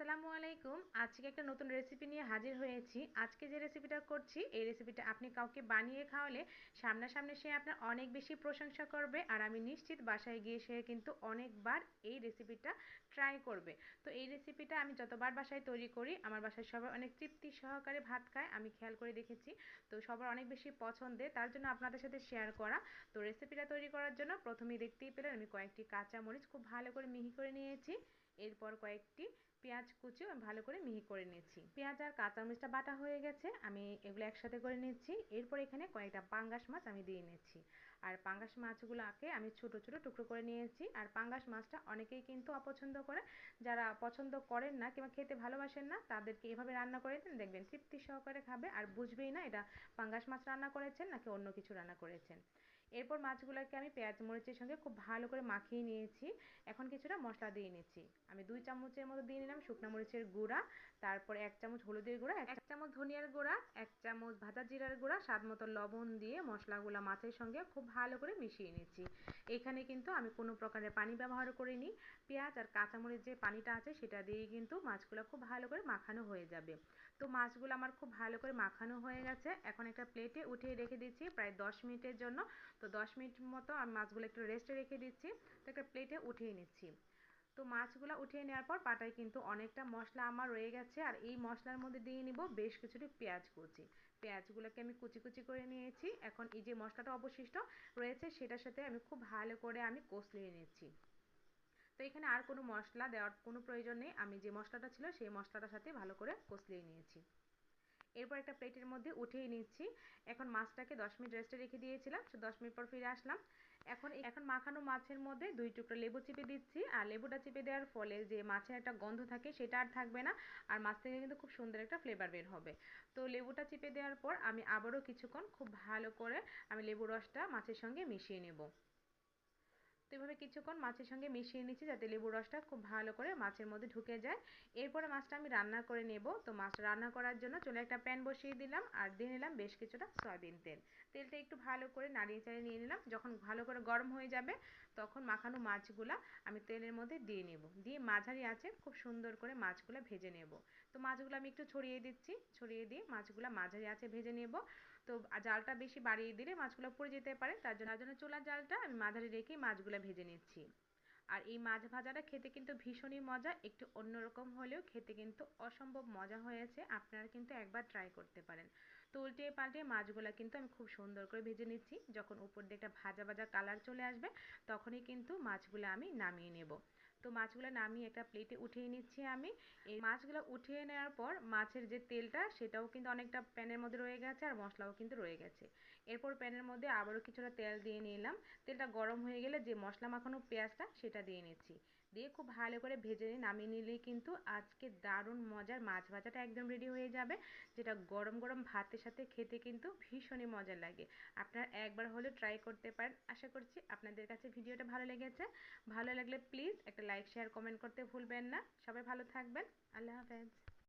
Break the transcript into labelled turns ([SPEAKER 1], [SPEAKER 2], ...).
[SPEAKER 1] আসসালামু আলাইকুম। আজকে একটা নতুন রেসিপি নিয়ে হাজির হয়েছি। আজকে যে রেসিপিটা করছি, এই রেসিপিটা আপনি কাউকে বানিয়ে খাওয়ালে সামনাসামনি সে আপনার অনেক বেশি প্রশংসা করবে, আর আমি নিশ্চিত বাসায় গিয়ে সে কিন্তু অনেকবার এই রেসিপিটা ট্রাই করবে। তো এই রেসিপিটা আমি যতবার বাসায় তৈরি করি, আমার বাসায় সবাই অনেক তৃপ্তি সহকারে ভাত খায়, আমি খেয়াল করে দেখেছি। তো সবার অনেক বেশি পছন্দের, তার জন্য আপনাদের সাথে শেয়ার করা। তো রেসিপিটা তৈরি করার জন্য প্রথমেই দেখতেই পেলেন আমি কয়েকটি কাঁচা মরিচ খুব ভালো করে মিহি করে নিয়েছি। এরপর কয়েকটি পেঁয়াজ কুচিও আমি ভালো করে মিহি করে নিয়েছি। পেঁয়াজ আর কাঁচামরিচটা বাটা হয়ে গেছে, আমি এগুলো একসাথে করে নিচ্ছি। এরপর এখানে কয়েকটা পাঙ্গাস মাছ আমি দিয়ে নিচ্ছি। আর পাঙ্গাস মাছগুলোকে আমি ছোট ছোট টুকরো করে নিয়েছি। আর পাঙ্গাস মাছটা অনেকেই কিন্তু অপছন্দ করে, যারা পছন্দ করেন না কিংবা খেতে ভালোবাসেন না তাদেরকে এভাবে রান্না করে দেন, দেখবেন তৃপ্তি সহকারে খাবে আর বুঝবেই না এটা পাঙ্গাস মাছ রান্না করেছেন নাকি অন্য কিছু রান্না করেছেন। এরপর মাছগুলোকে আমি পেঁয়াজ মরিচের সঙ্গে খুব ভালো করে মাখিয়ে নিয়েছি। এখন কিছুটা মশলা দিয়ে নিচ্ছি। আমি 2 চামচের মতো দিয়ে নিলাম শুকনো মরিচের গুঁড়া, তারপরে 1 চামচ হলুদের গুঁড়া, 1 চামচ ধনিয়ার গুঁড়া, 1 চামচ ভাজা জিরার গুঁড়া, স্বাদ মতো লবণ দিয়ে মশলাগুলো মাছের সঙ্গে খুব ভালো করে মিশিয়ে নিচ্ছি। এখানে কিন্তু আমি কোনো প্রকারের পানি ব্যবহার করিনি। পেঁয়াজ আর কাঁচামরিচ যে পানিটা আছে সেটা দিয়েই কিন্তু মাছগুলো খুব ভালো করে মাখানো হয়ে যাবে। তো মাছগুলো আমার খুব ভালো করে মাখানো হয়ে গেছে। এখন একটা প্লেটে উঠিয়ে রেখে দিচ্ছি প্রায় 10 মিনিটের জন্য। তো 10 মিনিট মতো আমি মাছগুলো একটু রেস্টে রেখে দিচ্ছি। তো একটা প্লেটে উঠিয়ে নিচ্ছি। তো মাছগুলো উঠিয়ে নেওয়ার পর পাটায় কিন্তু অনেকটা মশলা আমার রয়ে গেছে, আর এই মশলার মধ্যে দিয়ে নিব বেশ কিছুটা পেঁয়াজ কুচি। পেঁয়াজগুলোকে আমি কুচি কুচি করে নিয়েছি। এখন এই যে মশলাটা অবশিষ্ট রয়েছে সেটার সাথে আমি খুব ভালো করে আমি কষলিয়ে নিচ্ছি। তো এখানে আর কোনো মশলা দেওয়ার কোনো প্রয়োজন নেই, আমি যে মশলাটা ছিল সেই মশলাটার সাথে ভালো করে কষলিয়ে নিয়েছি। এরপর একটা প্লেটের মধ্যে উঠিয়ে নিচ্ছি। এখন মাছটাকে 10 মিনিট রেস্টে রেখে দিয়েছিলাম, 10 মিনিট পর ফিরে আসলাম। এখন মাখানো মাছের মধ্যে 2 টুকরো লেবু চিপে দিচ্ছি। আর লেবুটা চিপে দেওয়ার ফলে যে মাছের একটা গন্ধ থাকে সেটা আর থাকবে না, আর মাছ থেকে কিন্তু খুব সুন্দর একটা ফ্লেভার বের হবে। তো লেবুটা চিপে দেওয়ার পর আমি আবারও কিছুক্ষণ খুব ভালো করে আমি লেবুর রসটা মাছের সঙ্গে মিশিয়ে নেব। তো এভাবে কিছুক্ষণ মাছের সঙ্গে মিশিয়ে নিচ্ছি যাতে লেবুর রসটা খুব ভালো করে মাছের মধ্যে ঢুকে যায়। এরপরে মাছটা আমি রান্না করে নেব। তো মাছ রান্না করার জন্য চুলায় একটা প্যান বসিয়ে দিলাম আর দিয়ে নিলাম বেশ কিছুটা সয়াবিন তেল। তেলটা একটু ভালো করে নাড়িয়ে চাড়িয়ে নিয়ে নিলাম। যখন ভালো করে গরম হয়ে যাবে তখন মাখানো মাছগুলা আমি তেলের মধ্যে দিয়ে নেব, দিয়ে মাঝারি আঁচে খুব সুন্দর করে মাছগুলা ভেজে নেব। তো মাছগুলো আমি একটু ছড়িয়ে দিচ্ছি, ছড়িয়ে দিয়ে মাছগুলা মাঝারি আঁচে ভেজে নেব। তো জালটা বেশি বাড়িয়ে দিলে মাছগুলো পুড়ে যেতে পারে, তার জন্য চুলার জালটা আমি মাঝারি রেখেই মাছগুলো ভেজে নিচ্ছি। আর এই মাছ ভাজাটা খেতে কিন্তু ভীষণই মজা, একটু অন্যরকম হলেও খেতে কিন্তু অসম্ভব মজা হয়েছে, আপনারা কিন্তু একবার ট্রাই করতে পারেন। তো উল্টিয়ে পাল্টে মাছগুলো কিন্তু আমি খুব সুন্দর করে ভেজে নিচ্ছি। যখন উপর দিয়ে একটা ভাজা ভাজা কালার চলে আসবে তখনই কিন্তু মাছগুলো আমি নামিয়ে নেব। তো মাছগুলো নামিয়ে একটা প্লেটে উঠিয়ে নিচ্ছি আমি। এই মাছগুলো উঠিয়ে নেওয়ার পর মাছের যে তেলটা সেটাও কিন্তু অনেকটা প্যানের মধ্যে রয়ে গেছে আর মশলাও কিন্তু রয়ে গেছে। এরপর প্যানের মধ্যে আবারও কিছুটা তেল দিয়ে নিলাম। তেলটা গরম হয়ে গেলে যে মশলা মাখানো পেঁয়াজটা সেটা দিয়ে নিচ্ছি। দিয়ে খুব ভালো করে ভেজে নিয়ে নামিয়ে নিলেই কিন্তু আজকে দারুণ মজার মাছ ভাজাটা একদম রেডি হয়ে যাবে, যেটা গরম গরম ভাতের সাথে খেতে কিন্তু ভীষণই মজা লাগে। আপনারা একবার হলেও ট্রাই করতে পারেন। আশা করছি আপনাদের কাছে ভিডিওটা ভালো লেগেছে। ভালো লাগলে প্লিজ একটা লাইক শেয়ার কমেন্ট করতে ভুলবেন না। সবাই ভালো থাকবেন। আল্লাহ হাফেজ।